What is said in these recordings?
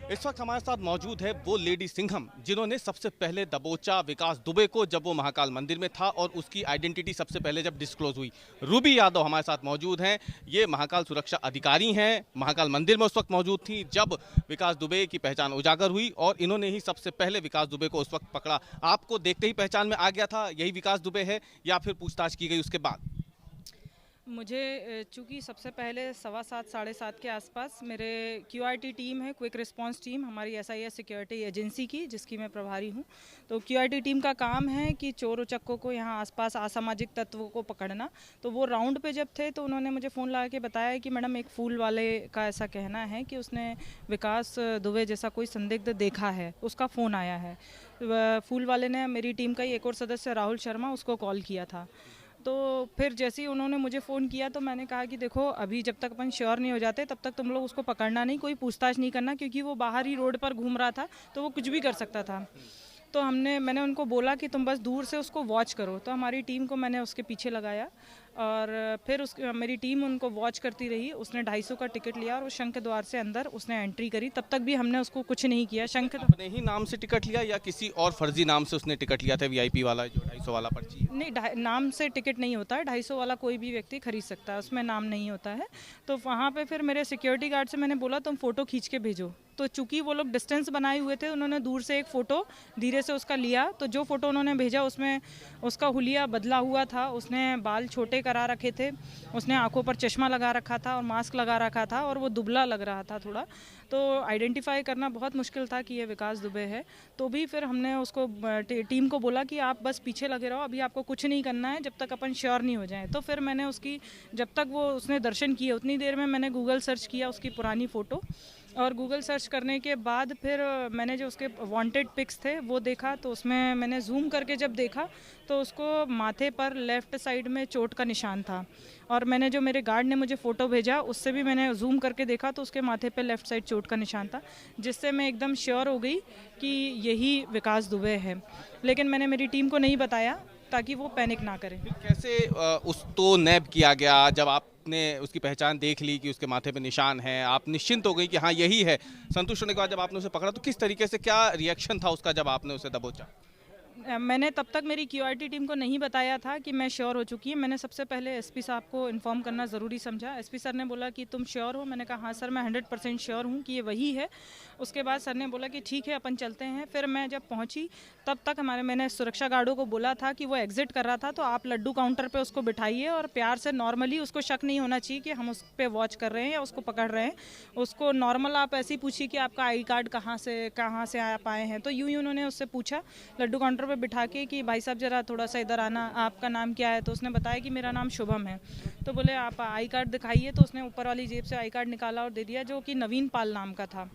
इस वक्त हमारे साथ मौजूद है वो लेडी सिंघम जिन्होंने सबसे पहले दबोचा विकास दुबे को जब वो महाकाल मंदिर में था और उसकी आइडेंटिटी सबसे पहले जब डिस्क्लोज हुई। रूबी यादव हमारे साथ मौजूद हैं। ये महाकाल सुरक्षा अधिकारी हैं। महाकाल मंदिर में उस वक्त मौजूद थी जब विकास दुबे की पहचान उजागर हुई और इन्होंने ही सबसे पहले विकास दुबे को उस वक्त पकड़ा। आपको देखते ही पहचान में आ गया था यही विकास दुबे है या फिर पूछताछ की गई उसके बाद? मुझे चूँकि सबसे पहले 7:15 7:30 के आसपास मेरे क्यूआरटी टीम है, क्विक रिस्पांस टीम, हमारी एसआईएस सिक्योरिटी एजेंसी की, जिसकी मैं प्रभारी हूँ। तो क्यूआरटी टीम का काम है कि चोर उचक्कों को, यहाँ आसपास असामाजिक तत्वों को पकड़ना। तो वो राउंड पे जब थे तो उन्होंने मुझे फ़ोन लगा के बताया कि मैडम एक फूल वाले का ऐसा कहना है कि उसने विकास दुबे जैसा कोई संदिग्ध देखा है, उसका फ़ोन आया है। फूल वाले ने मेरी टीम का ही एक और सदस्य राहुल शर्मा, उसको कॉल किया था। तो फिर जैसे ही उन्होंने मुझे फ़ोन किया तो मैंने कहा कि देखो, अभी जब तक अपन श्योर नहीं हो जाते तब तक तुम लोग उसको पकड़ना नहीं, कोई पूछताछ नहीं करना, क्योंकि वो बाहर ही रोड पर घूम रहा था तो वो कुछ भी कर सकता था। तो मैंने उनको बोला कि तुम बस दूर से उसको वॉच करो। तो हमारी टीम को मैंने उसके पीछे लगाया और फिर मेरी टीम उनको वॉच करती रही। उसने 250 का टिकट लिया और उस शंख द्वार से अंदर उसने एंट्री करी। तब तक भी हमने उसको कुछ नहीं किया। शंख अपने ही नाम से टिकट लिया या किसी और फर्जी नाम से उसने टिकट लिया था? वीआईपी वाला जो 250 वाला पर्ची है। नहीं, नाम से टिकट नहीं होता है। 250 वाला कोई भी व्यक्ति खरीद सकता है, उसमें नाम नहीं होता है। तो वहाँ पे फिर मेरे सिक्योरिटी गार्ड से मैंने बोला तुम फ़ोटो खींच के भेजो। तो चूंकि वो लोग डिस्टेंस बनाए हुए थे, उन्होंने दूर से एक फ़ोटो धीरे से उसका लिया। तो जो फ़ोटो उन्होंने भेजा उसमें उसका हुलिया बदला हुआ था। उसने बाल छोटे करा रखे थे, उसने आंखों पर चश्मा लगा रखा था और मास्क लगा रखा था और वो दुबला लग रहा था थोड़ा। तो आइडेंटिफाई करना बहुत मुश्किल था कि ये विकास दुबे है। तो भी फिर हमने उसको टीम को बोला कि आप बस पीछे लगे रहो, अभी आपको कुछ नहीं करना है जब तक अपन श्योर नहीं हो जाए। तो फिर मैंने उसकी, जब तक वो उसने दर्शन किए उतनी देर में मैंने गूगल सर्च किया उसकी पुरानी फ़ोटो, और गूगल सर्च करने के बाद फिर मैंने जो उसके वांटेड पिक्स थे वो देखा। तो उसमें मैंने जूम करके जब देखा तो उसको माथे पर लेफ़्ट साइड में चोट का निशान था। और मैंने जो मेरे गार्ड ने मुझे फ़ोटो भेजा उससे भी मैंने जूम करके देखा तो उसके माथे पे लेफ़्ट साइड चोट का निशान था, जिससे मैं एकदम श्योर हो गई कि यही विकास दुबे है। लेकिन मैंने मेरी टीम को नहीं बताया ताकि वो पैनिक ना करें। कैसे उसको नैब किया गया? जब आपने उसकी पहचान देख ली कि उसके माथे पे निशान है, आप निश्चिंत हो गई कि हाँ यही है। संतुष्ट होने के बाद जब आपने उसे पकड़ा तो किस तरीके से, क्या रिएक्शन था उसका जब आपने उसे दबोचा? मैंने तब तक मेरी क्यूआरटी टीम को नहीं बताया था कि मैं श्योर हो चुकी है। मैंने सबसे पहले एसपी साहब को इन्फॉर्म करना ज़रूरी समझा। एसपी सर ने बोला कि तुम श्योर हो? मैंने कहा हाँ सर, मैं 100% श्योर हूँ कि ये वही है। उसके बाद सर ने बोला कि ठीक है अपन चलते हैं। फिर मैं जब पहुँची तब तक मैंने सुरक्षा गार्डों को बोला था कि वो एग्जिट कर रहा था तो आप लड्डू काउंटर पर उसको बिठाइए और प्यार से, नॉर्मली, उसको शक नहीं होना चाहिए कि हम उस पर वॉच कर रहे हैं या उसको पकड़ रहे हैं। उसको नॉर्मल आप ऐसे ही पूछिए कि आपका आई कार्ड कहाँ से आप आए हैं। तो यूँ ही उन्होंने उससे पूछा लड्डू काउंटर पर बिठा के कि भाई साहब ज़रा थोड़ा सा इधर आना, आपका नाम क्या है? तो उसने बताया कि मेरा नाम शुभम है। तो बोले आप आई कार्ड दिखाइए। तो उसने ऊपर वाली जेब से आई कार्ड निकाला और दे दिया, जो कि नवीन पाल नाम का था।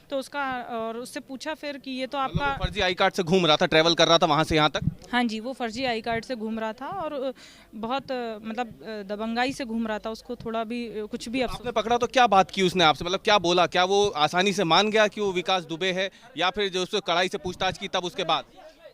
तो उसका, और उससे पूछा फिर कि ये तो मतलब आपका, वो फर्जी आई कार्ड से घूम रहा था, ट्रैवल कर रहा था वहां से यहाँ तक? हाँ जी, वो फर्जी आई कार्ड से घूम रहा था और बहुत मतलब दबंगाई से घूम रहा था। उसको थोड़ा भी कुछ भी आपने पकड़ा तो क्या बात की उसने आपसे? मतलब क्या बोला? क्या वो आसानी से मान गया कि वो विकास दुबे है या फिर जो उससे कड़ाई से पूछताछ की तब उसके बाद?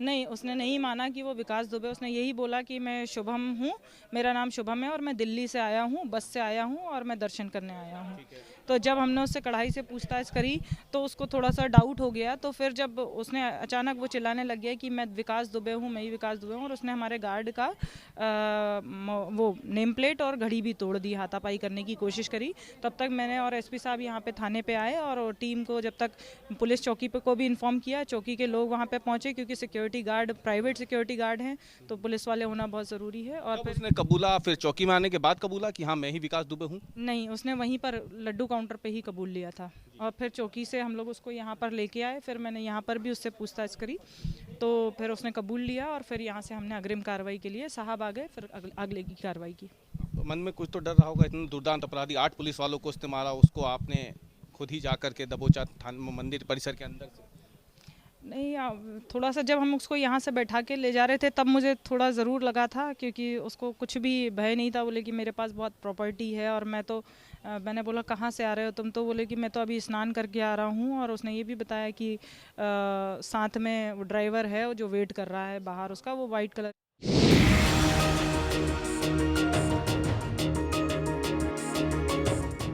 नहीं, उसने नहीं माना कि वो विकास दुबे। उसने यही बोला कि मैं शुभम हूँ, मेरा नाम शुभम है और मैं दिल्ली से आया हूँ, बस से आया हूँ और मैं दर्शन करने आया हूँ। तो जब हमने उससे कढ़ाई से पूछताछ करी तो उसको थोड़ा सा डाउट हो गया। तो फिर जब उसने अचानक वो चिल्लाने लग गया कि मैं विकास दुबे हूँ, मैं ही विकास दुबे हूँ, और उसने हमारे गार्ड का वो नेम प्लेट और घड़ी भी तोड़ दी, हाथापाई करने की कोशिश करी। तब तक मैंने और एसपी साहब यहाँ पे थाने पे आए और टीम को, जब तक पुलिस चौकी पे को भी इन्फॉर्म किया, चौकी के लोग वहाँ पे पहुँचे, क्योंकि security guard private security guard हैं तो पुलिस वाले होना बहुत ज़रूरी है। और फिर उसने कबूला, फिर चौकी में आने के बाद कबूला कि हाँ मैं ही विकास दुबे हूँ? नहीं, उसने वहीं पर लड्डू काउंटर पे ही कबूल लिया था। और फिर चौकी से हम लोग उसको यहाँ पर लेके आए। फिर मैंने यहाँ पर भी उससे पूछताछ करी तो फिर उसने कबूल लिया और फिर यहाँ से हमने अग्रिम कार्रवाई के लिए साहब आ गए, फिर अगले की कार्रवाई की। तो मन में कुछ तो डर रहा होगा, इतने दुर्दांत अपराधी 8 पुलिस वालों को उसने मारा, उसको आपने खुद ही जाकर के दबोचा मंदिर परिसर के अंदर से। नहीं, थोड़ा सा जब हम उसको यहाँ से बैठा के ले जा रहे थे तब मुझे थोड़ा ज़रूर लगा था, क्योंकि उसको कुछ भी भय नहीं था। बोले कि मेरे पास बहुत प्रॉपर्टी है और मैं तो मैंने बोला कहाँ से आ रहे हो तुम? तो बोले कि मैं तो अभी स्नान करके आ रहा हूँ। और उसने ये भी बताया कि साथ में वो ड्राइवर है जो वेट कर रहा है बाहर उसका, वो वाइट कलर